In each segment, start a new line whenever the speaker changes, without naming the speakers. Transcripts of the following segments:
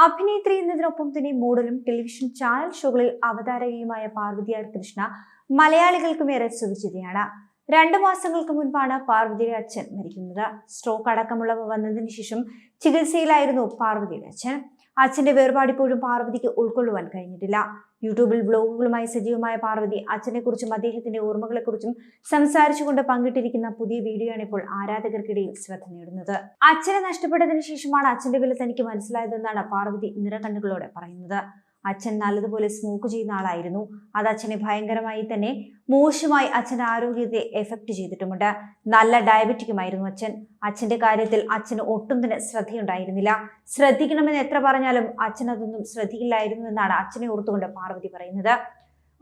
അഭിനേത്രി എന്നതിനൊപ്പം തന്നെ മോഡലും ടെലിവിഷൻ ചാനൽ ഷോകളിൽ അവതാരകയുമായ പാർവതി ആർ കൃഷ്ണ മലയാളികൾക്കുമേറെ സുപരിചിതയാണ്. 2 മാസങ്ങൾക്ക് മുൻപാണ് പാർവതിയുടെ അച്ഛൻ മരിക്കുന്നത്. സ്ട്രോക്ക് അടക്കമുള്ളവ വന്നതിന് ശേഷം ചികിത്സയിലായിരുന്നു പാർവതിയുടെ അച്ഛൻ. അച്ഛന്റെ വേർപാടിപ്പോഴും പാർവതിക്ക് ഉൾക്കൊള്ളുവാൻ കഴിഞ്ഞിട്ടില്ല. യൂട്യൂബിൽ വ്ലോഗുകളുമായി സജീവമായ പാർവതി അച്ഛനെ കുറിച്ചും അദ്ദേഹത്തിന്റെ ഓർമ്മകളെക്കുറിച്ചും സംസാരിച്ചുകൊണ്ട് പങ്കിട്ടിരിക്കുന്ന പുതിയ വീഡിയോയാണ് ഇപ്പോൾ ആരാധകർക്കിടയിൽ ശ്രദ്ധ നേടുന്നത്. അച്ഛനെ നഷ്ടപ്പെട്ടതിന് ശേഷമാണ് അച്ഛന്റെ വില തനിക്ക് മനസ്സിലായതെന്നാണ് പാർവതി നിറകണ്ണുകളോടെ പറയുന്നത്. അച്ഛൻ നല്ലതുപോലെ സ്മോക്ക് ചെയ്യുന്ന ആളായിരുന്നു. അത് അച്ഛനെ ഭയങ്കരമായി തന്നെ മോശമായി അച്ഛന്റെ ആരോഗ്യത്തെ എഫക്ട് ചെയ്തിട്ടുമുണ്ട്. നല്ല ഡയബറ്റിക്കുമായിരുന്നു അച്ഛൻ. അച്ഛന്റെ കാര്യത്തിൽ അച്ഛന് ഒട്ടും തന്നെ ശ്രദ്ധയുണ്ടായിരുന്നില്ല. ശ്രദ്ധിക്കണമെന്ന് എത്ര പറഞ്ഞാലും അച്ഛൻ അതൊന്നും ശ്രദ്ധിക്കില്ലായിരുന്നു എന്നാണ് അച്ഛനെ ഓർത്തുകൊണ്ട് പാർവതി പറയുന്നത്.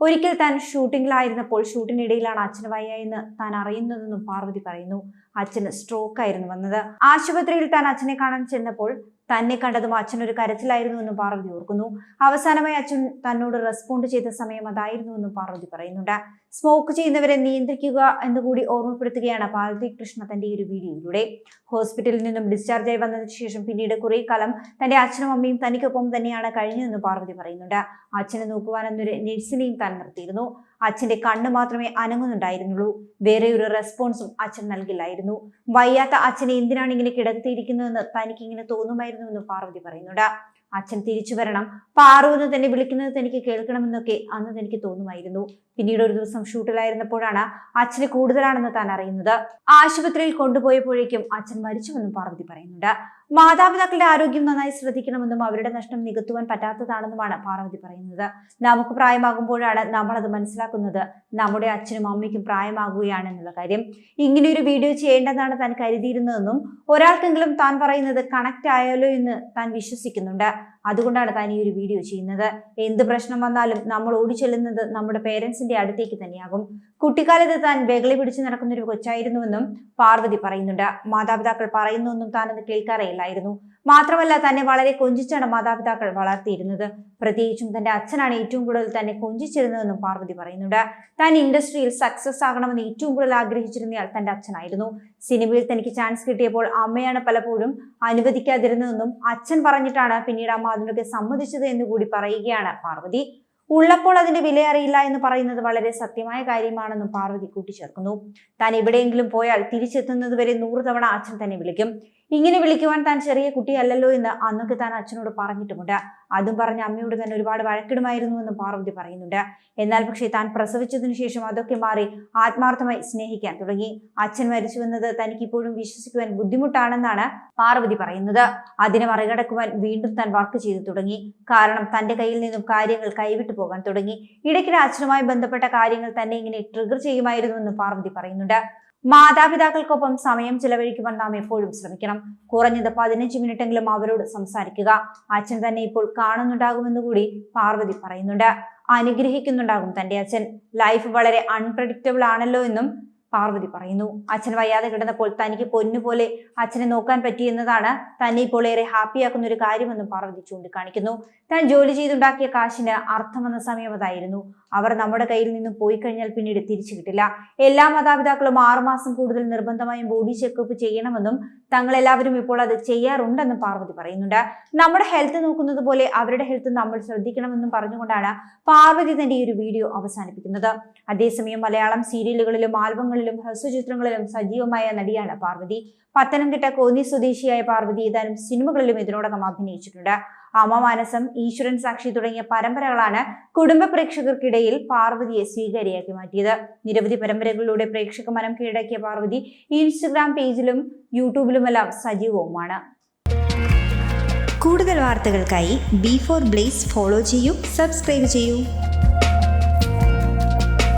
ഒരിക്കൽ താൻ ഷൂട്ടിങ്ങിലായിരുന്നപ്പോൾ ഷൂട്ടിനിടയിലാണ് അച്ഛന് വയ്യായെന്ന് താൻ അറിയുന്നതെന്നും പാർവതി പറയുന്നു. അച്ഛന് സ്ട്രോക്ക് ആയിരുന്നു വന്നത്. ആശുപത്രിയിൽ താൻ അച്ഛനെ കാണാൻ ചെന്നപ്പോൾ തന്നെ കണ്ടതും അച്ഛനൊരു കരച്ചിലായിരുന്നുവെന്നും പാർവതി ഓർക്കുന്നു. അവസാനമായി അച്ഛൻ തന്നോട് റെസ്പോണ്ട് ചെയ്ത സമയം അതായിരുന്നുവെന്നും പാർവതി പറയുന്നുണ്ട്. സ്മോക്ക് ചെയ്യുന്നവരെ നിയന്ത്രിക്കുക എന്നുകൂടി ഓർമ്മപ്പെടുത്തുകയാണ് പാർവതി കൃഷ്ണ തന്റെ ഈ ഒരു വീഡിയോയിലൂടെ. ഹോസ്പിറ്റലിൽ നിന്നും ഡിസ്ചാർജ് ആയി വന്നതിന് ശേഷം പിന്നീട് കുറെ കാലം തന്റെ അച്ഛനും അമ്മയും തനിക്കൊപ്പം തന്നെയാണ് കഴിഞ്ഞതെന്ന് പാർവതി പറയുന്നുണ്ട്. അച്ഛനെ നോക്കുവാനെന്നൊരു നഴ്സിനെയും താൻ നിർത്തിയിരുന്നു. അച്ഛന്റെ കണ്ണ് മാത്രമേ അനങ്ങുന്നുണ്ടായിരുന്നുള്ളൂ. വേറെ ഒരു റെസ്പോൺസും അച്ഛൻ നൽകില്ലായിരുന്നു. വയ്യാത്ത അച്ഛനെ എന്തിനാണ് ഇങ്ങനെ കിടത്തിയിരിക്കുന്നതെന്ന് തനിക്ക് ഇങ്ങനെ തോന്നുമായിരുന്നുവെന്നും പാർവതി പറയുന്നുണ്ട്. അച്ഛൻ തിരിച്ചു വരണം, പാറു എന്ന് തന്നെ വിളിക്കുന്നത് തനിക്ക് കേൾക്കണമെന്നൊക്കെ അന്ന് തനിക്ക് തോന്നുമായിരുന്നു. പിന്നീട് ഒരു ദിവസം ഷൂട്ടിലായിരുന്നപ്പോഴാണ് അച്ഛന് കൂടുതലാണെന്ന് താൻ അറിയുന്നത്. ആശുപത്രിയിൽ കൊണ്ടുപോയപ്പോഴേക്കും അച്ഛൻ മരിച്ചുവെന്നും പാർവതി പറയുന്നുണ്ട്. മാതാപിതാക്കളുടെ ആരോഗ്യം നന്നായി ശ്രദ്ധിക്കണമെന്നും അവരുടെ നഷ്ടം നികത്തുവാൻ പറ്റാത്തതാണെന്നുമാണ് പാർവതി പറയുന്നത്. നമുക്ക് പ്രായമാകുമ്പോഴാണ് നമ്മളത് മനസ്സിലാക്കുന്നത്. നമ്മുടെ അച്ഛനും അമ്മയ്ക്കും പ്രായമാകുകയാണെന്നുള്ള കാര്യം. ഇങ്ങനെയൊരു വീഡിയോ ചെയ്യേണ്ടതാണ് താൻ കരുതിയിരുന്നതെന്നും ഒരാൾക്കെങ്കിലും താൻ പറയുന്നത് കണക്ട് ആയാലോ എന്ന് താൻ വിശ്വസിക്കുന്നുണ്ട്. അതുകൊണ്ടാണ് താൻ ഈ ഒരു വീഡിയോ ചെയ്യുന്നത്. എന്ത് പ്രശ്നം വന്നാലും നമ്മൾ ഓടിച്ചെല്ലുന്നത് നമ്മുടെ പേരൻസിന്റെ അടുത്തേക്ക് തന്നെയാകും. കുട്ടിക്കാലത്ത് താൻ വെകളി പിടിച്ചു നടക്കുന്ന ഒരു കൊച്ചായിരുന്നുവെന്നും പാർവതി പറയുന്നുണ്ട്. മാതാപിതാക്കൾ പറയുന്നൊന്നും താനത് കേൾക്കാറേയില്ലായിരുന്നു. മാത്രമല്ല തന്നെ വളരെ കൊഞ്ചിച്ചാണ് മാതാപിതാക്കൾ വളർത്തിയിരുന്നത്. പ്രത്യേകിച്ചും തന്റെ അച്ഛനാണ് ഏറ്റവും കൂടുതൽ തന്നെ കൊഞ്ചിച്ചിരുന്നതെന്നും പാർവതി പറയുന്നുണ്ട്. താൻ ഇൻഡസ്ട്രിയിൽ സക്സസ് ആകണമെന്ന് ഏറ്റവും കൂടുതൽ ആഗ്രഹിച്ചിരുന്നയാൾ തന്റെ അച്ഛനായിരുന്നു. സിനിമയിൽ തനിക്ക് ചാൻസ് കിട്ടിയപ്പോൾ അമ്മയാണ് പലപ്പോഴും അനുവദിക്കാതിരുന്നതെന്നും അച്ഛൻ പറഞ്ഞിട്ടാണ് പിന്നീട് അമ്മ അതിനൊക്കെ സമ്മതിച്ചത് എന്നുകൂടി പറയുകയാണ് പാർവതി. ഉള്ളപ്പോൾ അതിന്റെ വില അറിയില്ല എന്ന് പറയുന്നത് വളരെ സത്യമായ കാര്യമാണെന്നും പാർവതി കൂട്ടിച്ചേർക്കുന്നു. താൻ എവിടെയെങ്കിലും പോയാൽ തിരിച്ചെത്തുന്നത് വരെ 100 തവണ അച്ഛൻ തന്നെ വിളിക്കും. ഇങ്ങനെ വിളിക്കുവാൻ താൻ ചെറിയ കുട്ടിയല്ലല്ലോ എന്ന് അന്നൊക്കെ താൻ അച്ഛനോട് പറഞ്ഞിട്ടുമുണ്ട്. അതും പറഞ്ഞ് അമ്മയോട് തന്നെ ഒരുപാട് വഴക്കിടുമായിരുന്നുവെന്നും പാർവതി പറയുന്നുണ്ട്. എന്നാൽ പക്ഷേ താൻ പ്രസവിച്ചതിനു ശേഷം അതൊക്കെ മാറി ആത്മാർത്ഥമായി സ്നേഹിക്കാൻ തുടങ്ങി. അച്ഛൻ മരിച്ചുവെന്നത് തനിക്ക് ഇപ്പോഴും വിശ്വസിക്കുവാൻ ബുദ്ധിമുട്ടാണെന്നാണ് പാർവതി പറയുന്നത്. അതിനെ മറികടക്കുവാൻ വീണ്ടും താൻ വർക്ക് ചെയ്തു തുടങ്ങി. കാരണം തന്റെ കയ്യിൽ നിന്നും കാര്യങ്ങൾ കൈവിട്ടു പോകാൻ തുടങ്ങി. ഇടയ്ക്കിടെ അച്ഛനുമായി ബന്ധപ്പെട്ട കാര്യങ്ങൾ തന്നെ ഇങ്ങനെ ട്രിഗർ ചെയ്യുമായിരുന്നുവെന്നും പാർവതി പറയുന്നുണ്ട്. മാതാപിതാക്കൾക്കൊപ്പം സമയം ചിലവഴിക്കുവാൻ നാം എപ്പോഴും ശ്രമിക്കണം. കുറഞ്ഞത് 15 മിനിറ്റെങ്കിലും അവരോട് സംസാരിക്കുക. അച്ഛൻ തന്നെ ഇപ്പോൾ കാണുന്നുണ്ടാകുമെന്ന് കൂടി പാർവതി പറയുന്നുണ്ട്. അനുഗ്രഹിക്കുന്നുണ്ടാകും തന്റെ അച്ഛൻ. ലൈഫ് വളരെ അൺപ്രഡിക്റ്റബിൾ ആണല്ലോ എന്നും പാർവതി പറയുന്നു. അച്ഛൻ വയ്യാതെ കിടന്നപ്പോൾ തനിക്ക് പൊന്നുപോലെ അച്ഛനെ നോക്കാൻ പറ്റിയെന്നതാണ് തന്നെ ഇപ്പോൾ ഏറെ ഹാപ്പിയാക്കുന്ന ഒരു കാര്യമെന്നും പാർവതി ചൂണ്ടിക്കാണിക്കുന്നു. താൻ ജോലി ചെയ്തുണ്ടാക്കിയ കാശിന് അർത്ഥം വന്ന സമയം അതായിരുന്നു. അവർ നമ്മുടെ കയ്യിൽ നിന്നും പോയി കഴിഞ്ഞാൽ പിന്നീട് തിരിച്ചു കിട്ടില്ല. എല്ലാ മാതാപിതാക്കളും 6 മാസം കൂടുതൽ നിർബന്ധമായും ബോഡി ചെക്കപ്പ് ചെയ്യണമെന്നും തങ്ങളെല്ലാവരും ഇപ്പോൾ അത് ചെയ്യാറുണ്ടെന്നും പാർവതി പറയുന്നുണ്ട്. നമ്മുടെ ഹെൽത്ത് നോക്കുന്നത് പോലെ അവരുടെ ഹെൽത്ത് നമ്മൾ ശ്രദ്ധിക്കണമെന്നും പറഞ്ഞുകൊണ്ടാണ് പാർവതി തന്റെ ഈ ഒരു വീഡിയോ അവസാനിപ്പിക്കുന്നത്. അതേസമയം മലയാളം സീരിയലുകളിലും ആൽബങ്ങളിലും ഹ്രസ്വചിത്രങ്ങളിലും സജീവമായ നടിയാണ് പാർവതി. പത്തനംതിട്ട കോന്നി സ്വദേശിയായ പാർവതി ഏതാനും സിനിമകളിലും ഇതിനോടകം അഭിനയിച്ചിട്ടുണ്ട്. അമ്മ മാനസം, ഈശ്വരൻ സാക്ഷി തുടങ്ങിയ പരമ്പരകളാണ് കുടുംബ പ്രേക്ഷകർക്കിടയിൽ പാർവതിയെ സ്വീകാര്യയാക്കി മാറ്റിയത്. നിരവധി പരമ്പരകളിലൂടെ പ്രേക്ഷക മനം കീഴടക്കിയ പാർവതി ഇൻസ്റ്റഗ്രാം പേജിലും യൂട്യൂബിലുമെല്ലാം സജീവവുമാണ്.
കൂടുതൽ വാർത്തകൾക്കായി B4 Blaze ഫോളോ ചെയ്യൂ, സബ്സ്ക്രൈബ് ചെയ്യൂ.